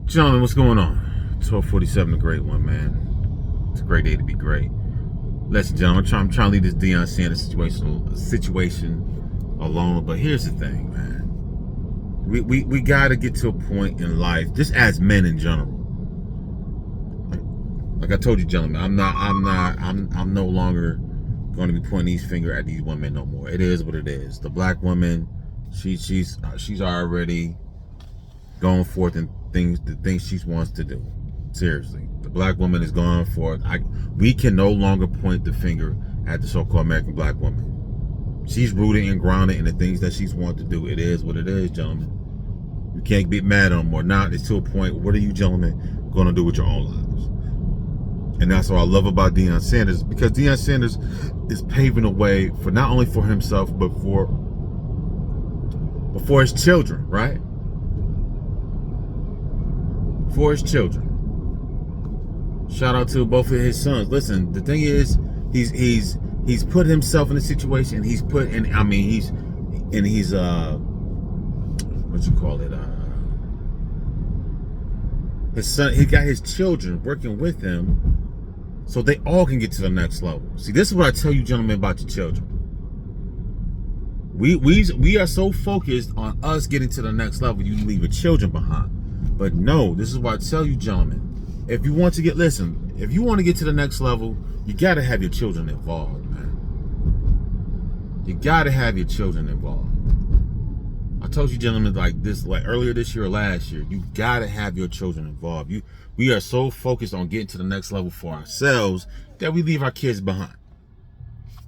Gentlemen, what's going on? 1247, a great one, man. It's a great day to be great. Listen, gentlemen, I'm trying to leave this Deion Sanders situation alone, but here's the thing, man. We got to get to a point in life, just as men in general. Like I told you, gentlemen, I'm no longer going to be pointing these finger at these women no more. It is what it is. The black woman, she's already going forth in the things she wants to do. Seriously, the black woman is going forth. We can no longer point the finger at the so-called American black woman. She's rooted and grounded in the things that she's wanted to do. It is what it is, gentlemen. You can't get mad on them or not. It's to a point. What are you gentlemen going to do with your own lives? And that's what I love about Deion Sanders, because Deion Sanders is paving the way for not only for himself but for his children, right? For his children. Shout out to both of his sons. Listen, the thing is, he's put himself in a situation. He's what you call it? His son. He got his children working with him, so they all can get to the next level. See, this is what I tell you, gentlemen, about your children. We are so focused on us getting to the next level, you leave your children behind. But no, this is what I tell you, gentlemen. If you want to get to the next level, you got to have your children involved, man. You got to have your children involved. I told you, gentlemen, like earlier this year or last year, you got to have your children involved. We are so focused on getting to the next level for ourselves that we leave our kids behind.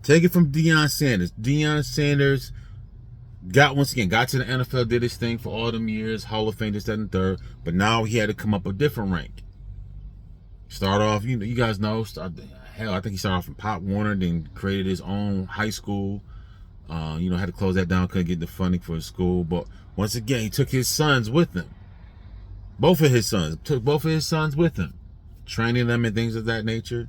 Take it from Deion Sanders. Deion Sanders got to the NFL, did his thing for all them years, Hall of Fame, this, that, and third, but now he had to come up a different rank. Start off, you guys know, I think he started off in Pop Warner, then created his own high school. Had to close that down, couldn't get the funding for his school. But once again, he took his sons with him. Took both of his sons with him, training them and things of that nature.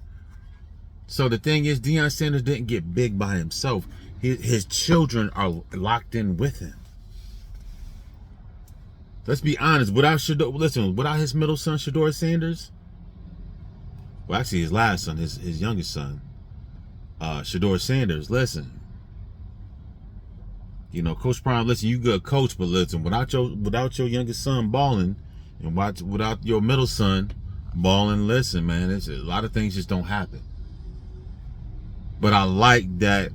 So the thing is, Deion Sanders didn't get big by himself. His children are locked in with him. Let's be honest. Without his middle son, Shedeur Sanders, well, actually his last son, his youngest son, Shedeur Sanders, listen. Coach Prime, listen, you good coach, but listen, without your youngest son balling, and without your middle son balling, listen, man, a lot of things just don't happen. But I like that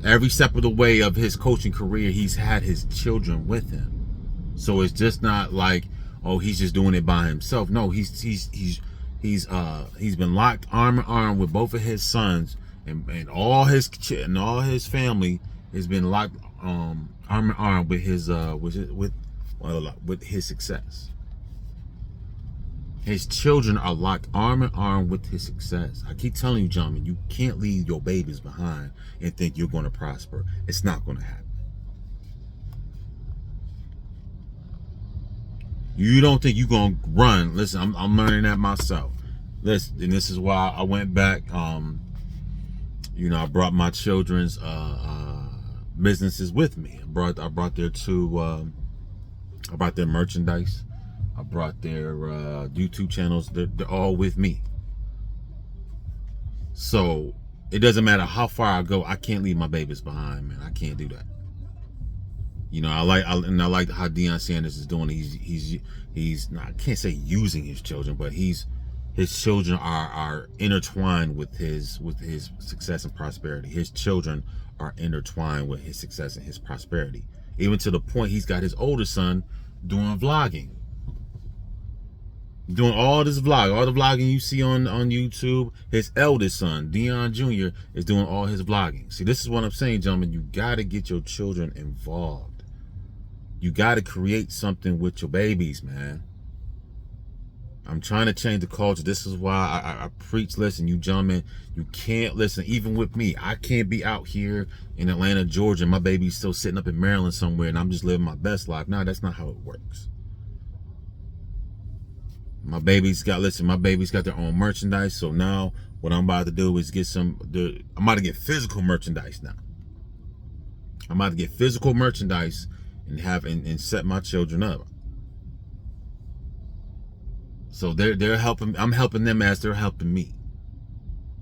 every step of the way of his coaching career, he's had his children with him. So it's just not like, oh, he's just doing it by himself. No, he's been locked arm in arm with both of his sons, and all his family has been locked arm in arm with his success. His children are locked arm in arm with his success. I keep telling you, gentlemen, you can't leave your babies behind and think you're going to prosper. It's not going to happen. You don't think you're going to run. Listen, I'm learning that myself. Listen, and this is why I went back. I brought my children's businesses with me. I brought their I brought their merchandise. I brought their YouTube channels. They're all with me. So it doesn't matter how far I go. I can't leave my babies behind, man. I can't do that. I like how Deion Sanders is doing. He's not, I can't say using his children, but his children are intertwined with his success and prosperity. His children are intertwined with his success and his prosperity. Even to the point he's got his older son doing vlogging. Doing all this vlog, all the vlogging you see on YouTube. His eldest son, Deion Jr., is doing all his vlogging. See, this is what I'm saying, gentlemen. You got to get your children involved. You got to create something with your babies, man. I'm trying to change the culture. This is why I preach. Listen, you gentlemen, you can't listen. Even with me, I can't be out here in Atlanta, Georgia. My baby's still sitting up in Maryland somewhere, and I'm just living my best life. No, that's not how it works. My baby's got their own merchandise. So now what I'm about to do is I'm about to get physical merchandise now. I'm about to get physical merchandise and set my children up. So they're helping. I'm helping them as they're helping me.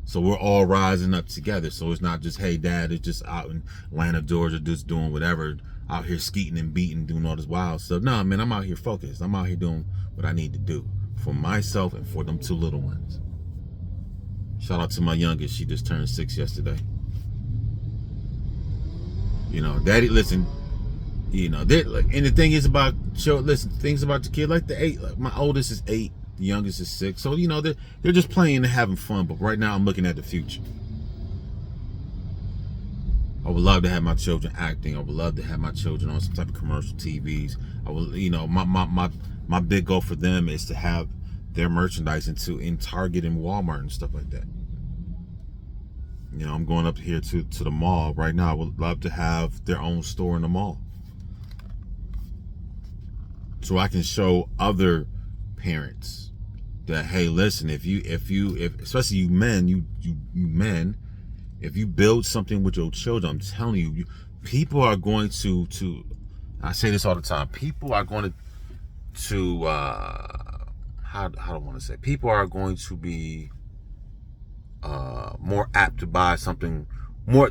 So we're all rising up together. So it's not just, hey, dad is just out in Atlanta, Georgia, just doing whatever, out here skeeting and beating, doing all this wild stuff. No, man, I'm out here focused. I'm out here doing what I need to do for myself and for them 2 little ones. Shout out to my youngest. She just turned 6 yesterday. You know, daddy, listen, you know, like, and the thing is about, listen, things about the kid, like the 8, like my oldest is 8, the youngest is 6. So, you know, they're just playing and having fun. But right now I'm looking at the future. I would love to have my children acting. I would love to have my children on some type of commercial TVs. I will, you know, my big goal for them is to have their merchandise in Target and Walmart and stuff like that. You know, I'm going up here to the mall right now. I would love to have their own store in the mall, so I can show other parents that, hey, listen, if especially you men, if you build something with your children, I'm telling you, people are going to I say this all the time. People are going to how do I want to say? People are going to be more apt to buy something more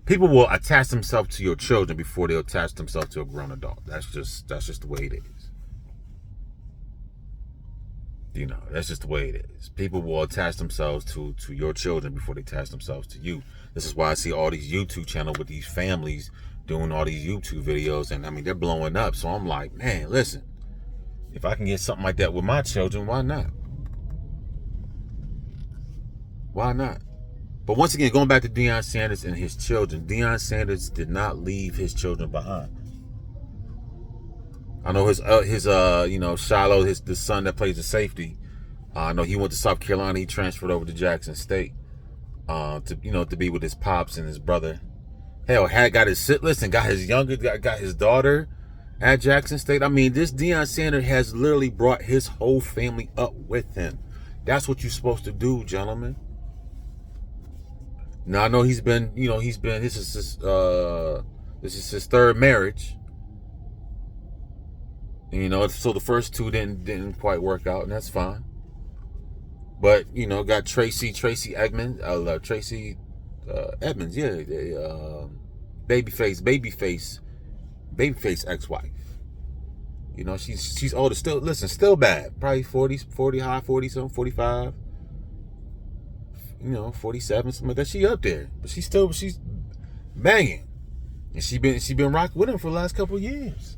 people will attach themselves to your children before they'll attach themselves to a grown adult. That's just the way it is. You know, that's just the way it is. People will attach themselves to your children before they attach themselves to you. This is why I see all these YouTube channels with these families doing all these YouTube videos, and I mean, they're blowing up. So I'm like, man, listen, if I can get something like that with my children, why not? Why not? But once again, going back to Deion Sanders and his children, Deion Sanders did not leave his children behind. I know his you know, Shiloh, the son that plays the safety. I know he went to South Carolina. He transferred over to Jackson State to be with his pops and his brother. Hell, got his got his daughter at Jackson State. I mean, this Deion Sanders has literally brought his whole family up with him. That's what you're supposed to do, gentlemen. Now I know this is his 3rd marriage. You know, so the first 2 didn't quite work out, and that's fine. But you know, got Tracy Edmonds, Edmonds, yeah, babyface ex-wife. You know, she's older, still bad, probably 40 high 40 something, 45. You know, 47 something like that. She up there, but she's banging, and she been rocking with him for the last couple of years.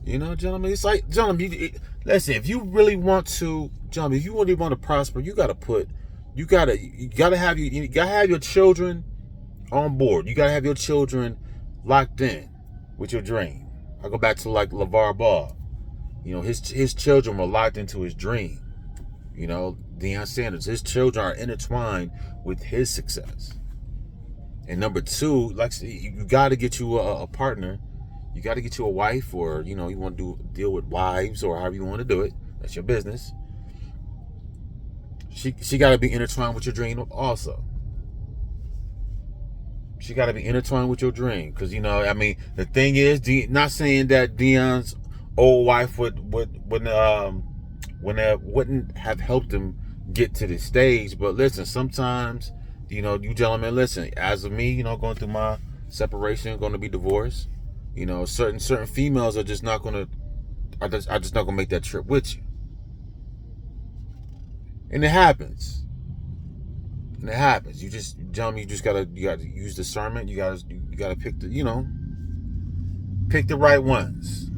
You know, gentlemen, it's like, gentlemen, listen, if you really want to, gentlemen, if you really want to prosper, you gotta have your children on board. You gotta have your children locked in with your dream. I go back to like LeVar Ball. You know, his children were locked into his dream. You know, Deion Sanders, his children are intertwined with his success. And number 2, like, you got to get you a partner. You got to get you a wife, or, you know, you want to deal with wives, or however you want to do it. That's your business. She got to be intertwined with your dream also. She got to be intertwined with your dream, because, you know, I mean, the thing is, not saying that Deion's old wife wouldn't have helped him get to this stage. But listen, sometimes, you know, you gentlemen, listen, as of me, you know, going through my separation, going to be divorced, you know, certain females are just not going to, are just not going to make that trip with you. And it happens. You just, gentlemen, you gotta use discernment. You gotta pick the right ones.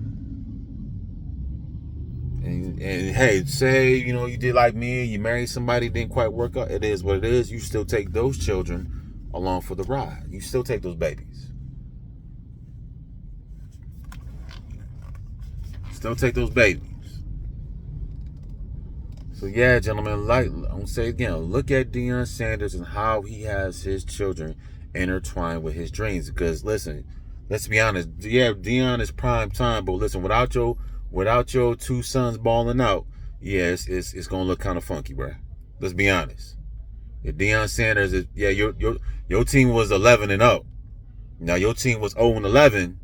And hey, say, you know, you did like me, you married somebody, didn't quite work out. It is what it is. You still take those children along for the ride. You still take those babies. Still take those babies. So yeah, gentlemen, like I'm gonna say again, look at Deion Sanders and how he has his children intertwined with his dreams. Because listen, let's be honest, yeah, Deion is prime time, but listen, without your 2 sons balling out, yeah, it's gonna look kind of funky, bro. Let's be honest. If Deion Sanders is, yeah, your team was 11-0. Now your team was 0-11,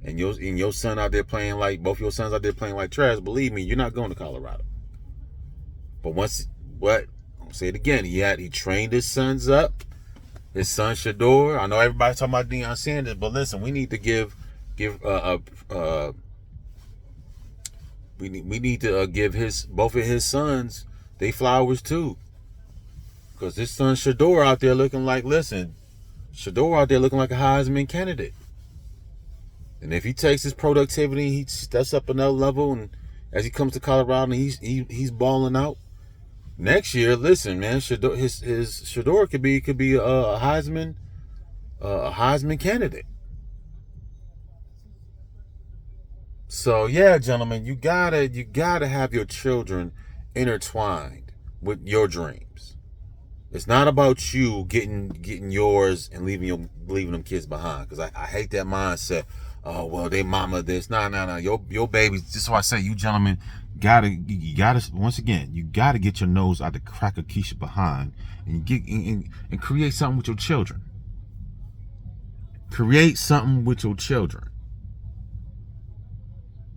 and your son out there playing like, both your sons out there playing like trash. Believe me, you're not going to Colorado. But I'll say it again. He trained his sons up. His son Shador. I know everybody's talking about Deion Sanders, but listen, we need to give we need to give both of his sons they flowers too. Because his son Shador out there looking like a Heisman candidate. And if he takes his productivity, he steps up another level, and as he comes to Colorado and he's balling out. Next year, listen, man, Shador could be a Heisman candidate. So yeah, gentlemen, you gotta have your children intertwined with your dreams. It's not about you getting yours and leaving them kids behind. Because I hate that mindset. Oh well, they mama this. Nah. Your babies. This is why I say you gentlemen you gotta once again you gotta get your nose out the crack of Keisha behind and and create something with your children. Create something with your children.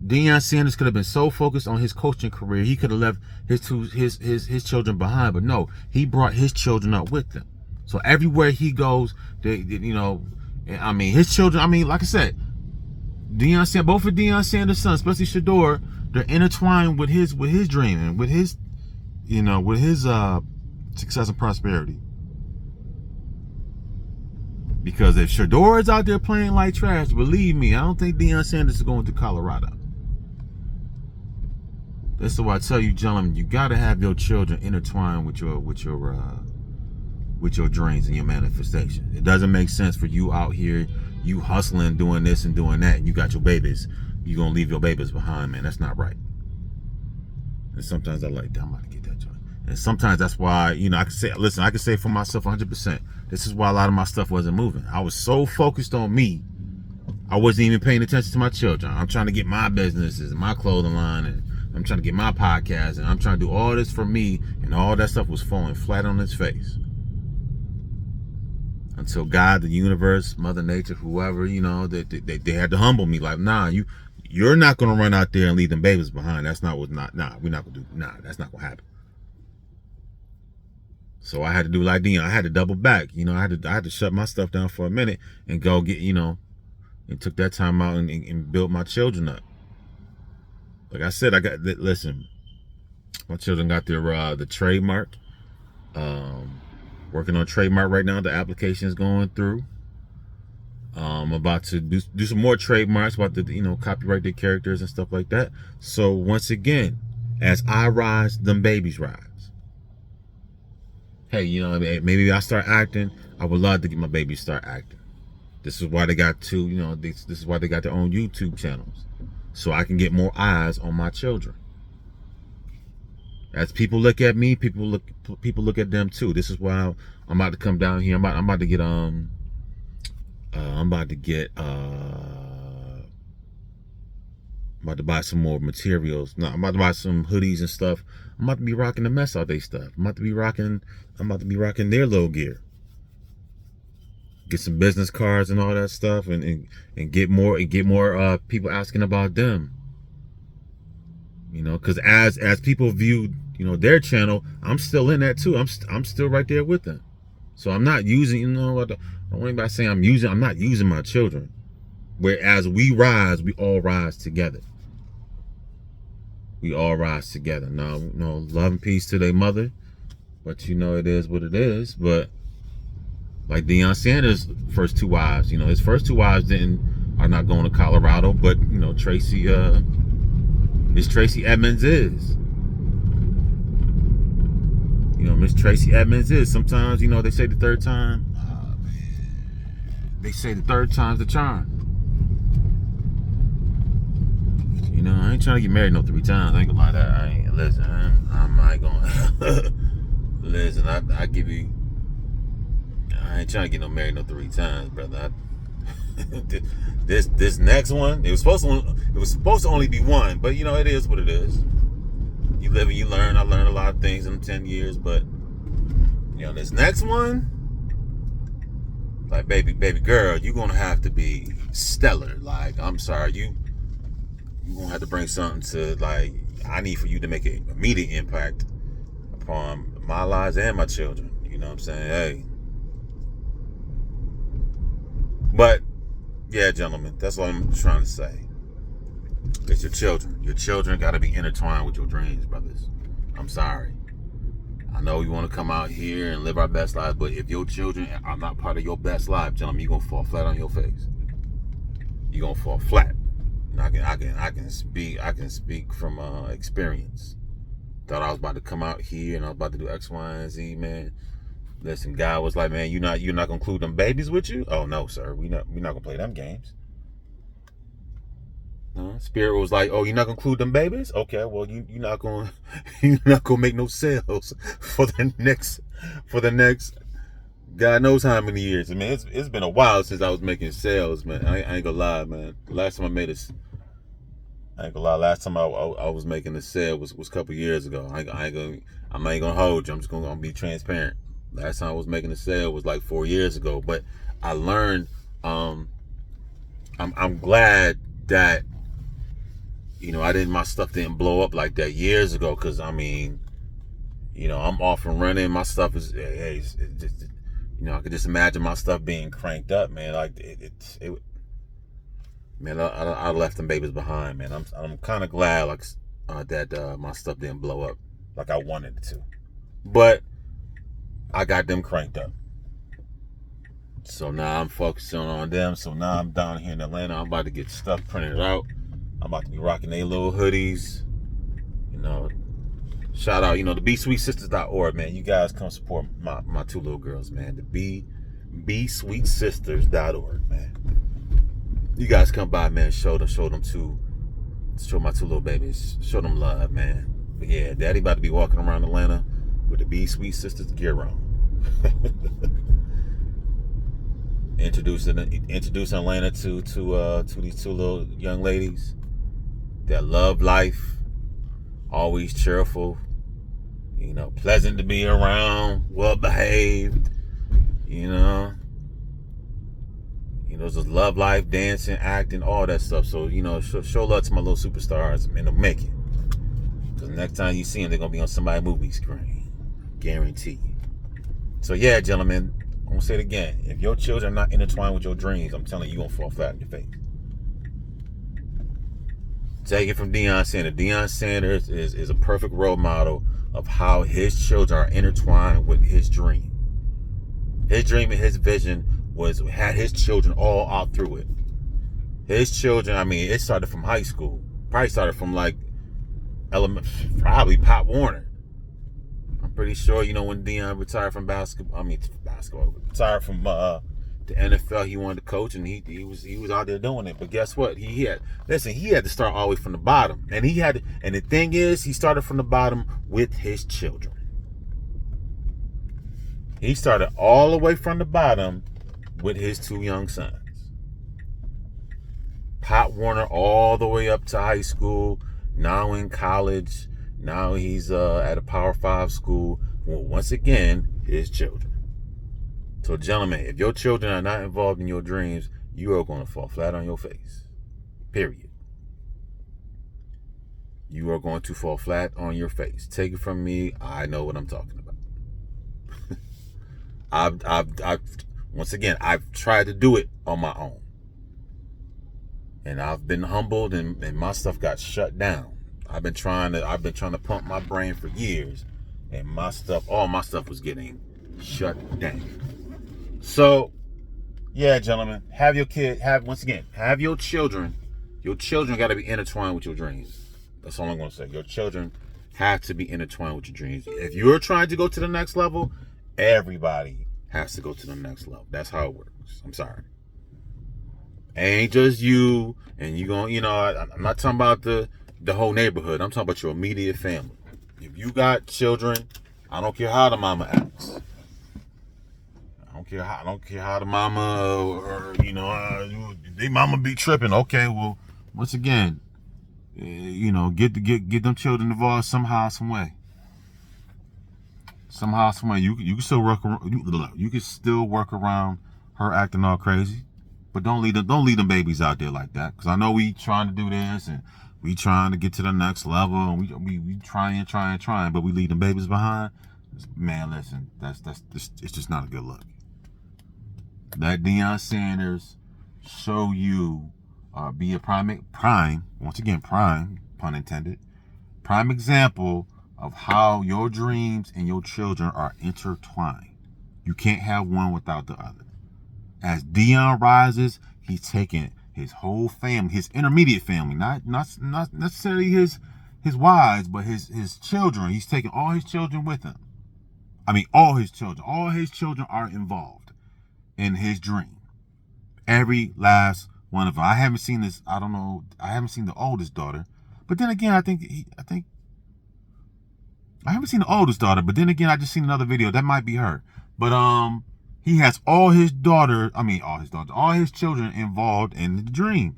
Deion Sanders could have been so focused on his coaching career, he could have left his children behind. But no, he brought his children up with him. So everywhere he goes, his children. Like I said, both of Deion Sanders' sons, especially Shador, they're intertwined with his dream and with his success and prosperity. Because if Shador is out there playing like trash, believe me, I don't think Deion Sanders is going to Colorado. This is why I tell you, gentlemen, you got to have your children intertwined with your dreams and your manifestation. It doesn't make sense for you out here, you hustling, doing this and doing that, and you got your babies. You're going to leave your babies behind, man. That's not right. And sometimes I like, I'm about to get that joint. And sometimes that's why, I can say for myself 100%. This is why a lot of my stuff wasn't moving. I was so focused on me, I wasn't even paying attention to my children. I'm trying to get my businesses and my clothing line, and I'm trying to get my podcast, and I'm trying to do all this for me, and all that stuff was falling flat on its face. Until God, the universe, Mother Nature, whoever, they had to humble me. Like, nah, you're not gonna run out there and leave them babies behind. That's not we're not gonna do. Nah, that's not gonna happen. So I had to do like Deion. I had to double back. I had to shut my stuff down for a minute and go get, and took that time out and build my children up. Like I said, listen, my children got the trademark. Working on trademark right now. The application is going through. I'm about to do some more trademarks, about to, copyright their characters and stuff like that. So once again, as I rise, them babies rise. Hey, maybe I start acting. I would love to get my babies start acting. This is why they got this is why they got their own YouTube channels. So I can get more eyes on my children. As people look at me, people look at them too. This is why I'm about to come down here. I'm about to buy some more materials. No, I'm about to buy some hoodies and stuff. I'm about to be rocking the Mess All Day stuff. I'm about to be rocking their little gear. Get some business cards and all that stuff, and get more people asking about them. Because as people view their channel, I'm still in that too. I'm still right there with them. So I'm not using I don't want anybody saying I'm not using my children. Whereas we rise, we all rise together. We all rise together. No, love and peace to their mother. But it is what it is. But like Deion Sanders' first two wives, his first two wives are not going to Colorado, but Tracy Edmonds is. Miss Tracy Edmonds is. Sometimes, they say the third time. They say the third time's the charm. I ain't trying to get married no 3 times. I ain't gonna lie to that. I'm not gonna listen. I give you. I ain't trying to get married no 3 times, brother. This next one, it was supposed to only be one, but it is what it is. You live and you learn. I learned a lot of things in them 10 years, but this next one, like baby girl, you're gonna have to be stellar. Like, I'm sorry, you're gonna have to bring something to, like, I need for you to make an immediate impact upon my lives and my children. You know what I'm saying? Hey. But, yeah, gentlemen, that's what I'm trying to say. It's your children. Your children got to be intertwined with your dreams, brothers. I'm sorry. I know you want to come out here and live our best lives, but if your children are not part of your best life, gentlemen, you're going to fall flat on your face. You're going to fall flat. And I can speak from experience. Thought I was about to come out here and I was about to do X, Y, and Z, man. Listen, God was like, man, you're not gonna include them babies with you? Oh no, sir. We're not gonna play them games. Spirit was like, oh, you're not gonna include them babies? Okay, well you're not gonna make no sales for the next God knows how many years. I mean, it's been a while since I was making sales, man. I ain't gonna lie, man. Last time I was making a sale was a couple years ago. I ain't gonna hold you. I'm just gonna be transparent. Last time I was making a sale was like 4 years ago. But I learned. I'm glad that my stuff didn't blow up like that years ago. Because I mean, I'm off and running. My stuff is, it's just, I could just imagine my stuff being cranked up, man. Like man, I left them babies behind, man. I'm kind of glad, like, that my stuff didn't blow up like I wanted it to, but I got them cranked up. So now I'm focusing on them. So now I'm down here in Atlanta. I'm about to get stuff printed out. I'm about to be rocking their little hoodies. Shout out, the BeSweetSisters.org, man. You guys come support my two little girls, man. The BeSweetSisters.org, man. You guys come by, man. Show my two little babies. Show them love, man. But yeah, Daddy about to be walking around Atlanta with the BeSweetSisters gear on. Introducing Atlanta to these two little young ladies that love life, always cheerful, pleasant to be around, well behaved, just love life, dancing, acting, all that stuff. So, show love to my little superstars and they'll make it. Because next time you see them, they're going to be on somebody's movie screen. Guarantee you. So, yeah, gentlemen, I'm going to say it again. If your children are not intertwined with your dreams, I'm telling you, you're going to fall flat on your face. Take it from Deion Sanders. Deion Sanders is a perfect role model of how his children are intertwined with his dream. His dream and his vision had his children all out through it. His children, I mean, it started from high school. Probably started from probably Pop Warner. I'm pretty sure, when Deion retired from basketball, retired from the NFL, he wanted to coach, and he was out there doing it. But guess what? He had to start all the way from the bottom. And the thing is, he started from the bottom with his children. He started all the way from the bottom with his two young sons. Pop Warner all the way up to high school, now in college, now he's at a Power 5 school. Well, once again, his children. So, gentlemen, if your children are not involved in your dreams, you are going to fall flat on your face. Period. You are going to fall flat on your face. Take it from me, I know what I'm talking about. I've tried to do it on my own. And I've been humbled and my stuff got shut down. I've been trying to pump my brain for years, and all my stuff was getting shut down. So, yeah, gentlemen, have your children. Your children got to be intertwined with your dreams. That's all I'm going to say. Your children have to be intertwined with your dreams. If you're trying to go to the next level, everybody has to go to the next level. That's how it works. I'm sorry. Ain't just you and you going, I'm not talking about the whole neighborhood. I'm talking about your immediate family. If you got children, I don't care how the mama acts. I don't care how the mama or they mama be tripping. Okay, well, once again, get them children involved somehow, some way. Somehow, some way. You can still work around her acting all crazy, but don't leave them babies out there like that. Because I know we trying to do this and we trying to get to the next level, and we trying, but we leave them babies behind. Man, listen, it's just not a good look. Let Deion Sanders show you, be a prime, once again, prime, pun intended, prime example of how your dreams and your children are intertwined. You can't have one without the other. As Deion rises, he's taking his whole family, his intermediate family, not necessarily his wives, but his children. He's taking all his children with him. I mean, all his children. All his children are involved in his dream. Every last one of them. I haven't seen this. I don't know. I haven't seen the oldest daughter. But then again, I haven't seen the oldest daughter. But then again, I just seen another video. That might be her. But he has all his children involved in the dream.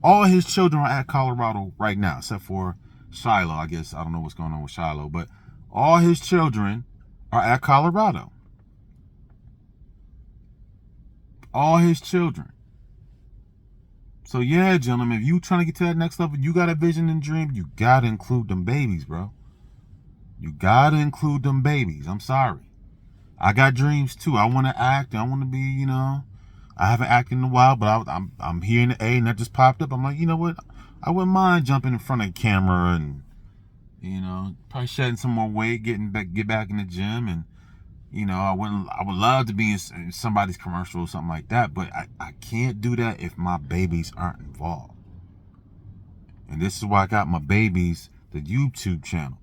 All his children are at Colorado right now, except for Shiloh. I guess I don't know what's going on with Shiloh, but all his children are at Colorado. All his children. So yeah, gentlemen, if you trying to get to that next level, you got a vision and dream, you got to include them babies, bro. You got to include them babies. I'm sorry. I got dreams too. I want to act. I want to be, I haven't acted in a while, but I'm hearing the A and that just popped up. I'm like, you know what? I wouldn't mind jumping in front of the camera and, probably shedding some more weight, get back in the gym. And, I would love to be in somebody's commercial or something like that, but I can't do that if my babies aren't involved. And this is why I got my babies, the YouTube channel.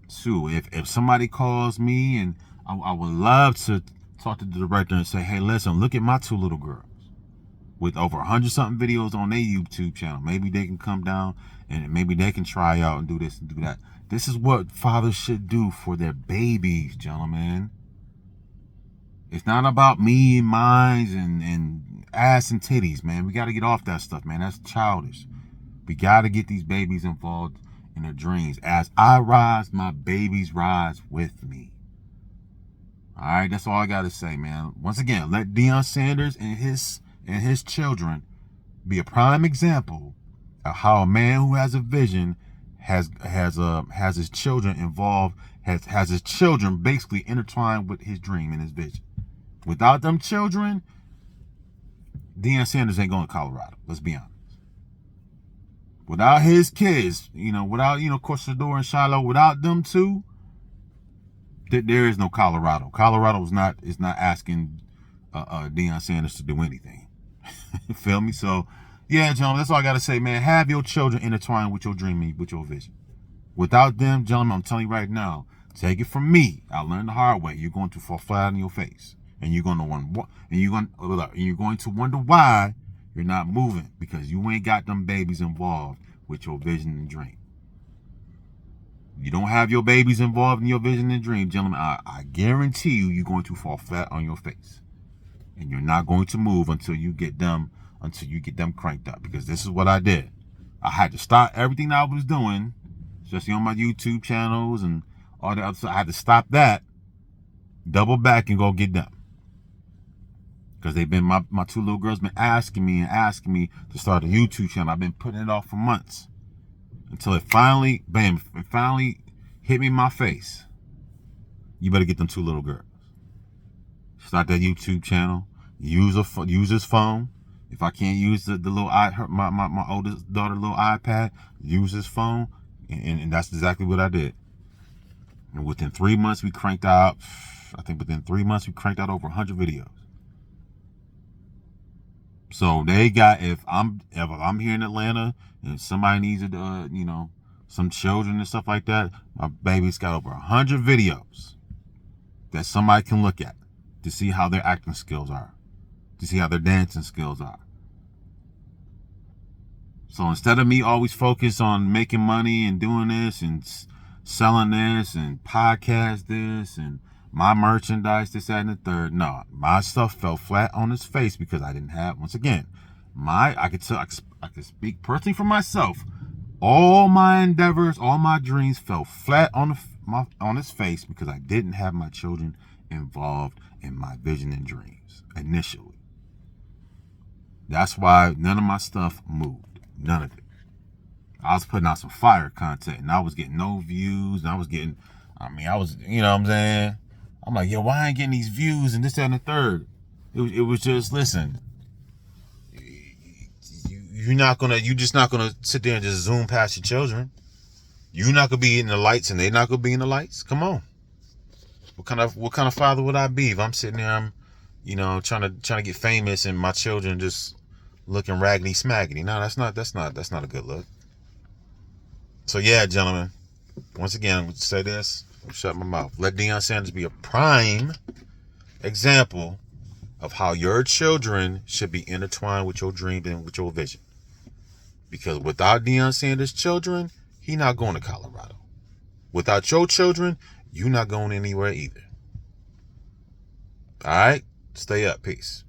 So if somebody calls me, and I would love to talk to the director and say, hey, listen, look at my two little girls with over 100-something videos on their YouTube channel. Maybe they can come down and maybe they can try out and do this and do that. This is what fathers should do for their babies, gentlemen. It's not about me and mines and ass and titties, man. We got to get off that stuff, man. That's childish. We got to get these babies involved in their dreams. As I rise, my babies rise with me. All right, that's all I got to say, man. Once again, let Deion Sanders and his children be a prime example of how a man who has a vision has his children involved, has his children basically intertwined with his dream and his vision. Without them children, Deion Sanders ain't going to Colorado. Let's be honest. Without his kids, without, Corsador and Shiloh, without them two, there is no Colorado. Colorado is not asking Deion Sanders to do anything. You feel me? So, yeah, gentlemen, that's all I got to say, man. Have your children intertwined with your dream and with your vision. Without them, gentlemen, I'm telling you right now, take it from me. I learned the hard way. You're going to fall flat on your face, and you're going to wonder why you're not moving, because you ain't got them babies involved with your vision and dream. You don't have your babies involved in your vision and dream, gentlemen. I guarantee you're going to fall flat on your face. And you're not going to move until you get them cranked up. Because this is what I did. I had to stop everything I was doing, especially on my YouTube channels and all the other stuff. I had to stop that, double back, and go get them. Because they've been, my two little girls been asking me to start a YouTube channel. I've been putting it off for months. Until it finally, bam, it finally hit me in my face. You better get them two little girls. Start that YouTube channel. Use his phone. If I can't use the little my oldest daughter little iPad, use his phone, and that's exactly what I did. And within 3 months, we cranked out. I think within 3 months, we cranked out over 100 videos. So they got, if I'm here in Atlanta and somebody needs some children and stuff like that, my baby's got over 100 videos that somebody can look at to see how their acting skills are, to see how their dancing skills are. So instead of me always focus on making money and doing this and selling this and podcast this and my merchandise, this, that, and the third, no, my stuff fell flat on its face because I didn't have, once again, I could speak personally for myself. All my endeavors, all my dreams fell flat on its face because I didn't have my children involved in my vision and dreams initially. That's why none of my stuff moved. None of it. I was putting out some fire content and I was getting no views, and I was getting I mean, I was, you know what I'm saying? I'm like, yo, why I ain't getting these views and this, that, and the third? It was just, listen, you're just not gonna sit there and just zoom past your children. You're not gonna be in the lights and they're not gonna be in the lights. Come on. What kind of father would I be if I'm sitting there, I'm, trying to get famous and my children just looking raggedy smaggedy? No, that's not a good look. So yeah, gentlemen, once again, I'm gonna say this, shut my mouth. Let Deion Sanders be a prime example of how your children should be intertwined with your dream and with your vision. Because without Deion Sanders' children, he not going to Colorado. Without your children, you not going anywhere either. All right? Stay up. Peace.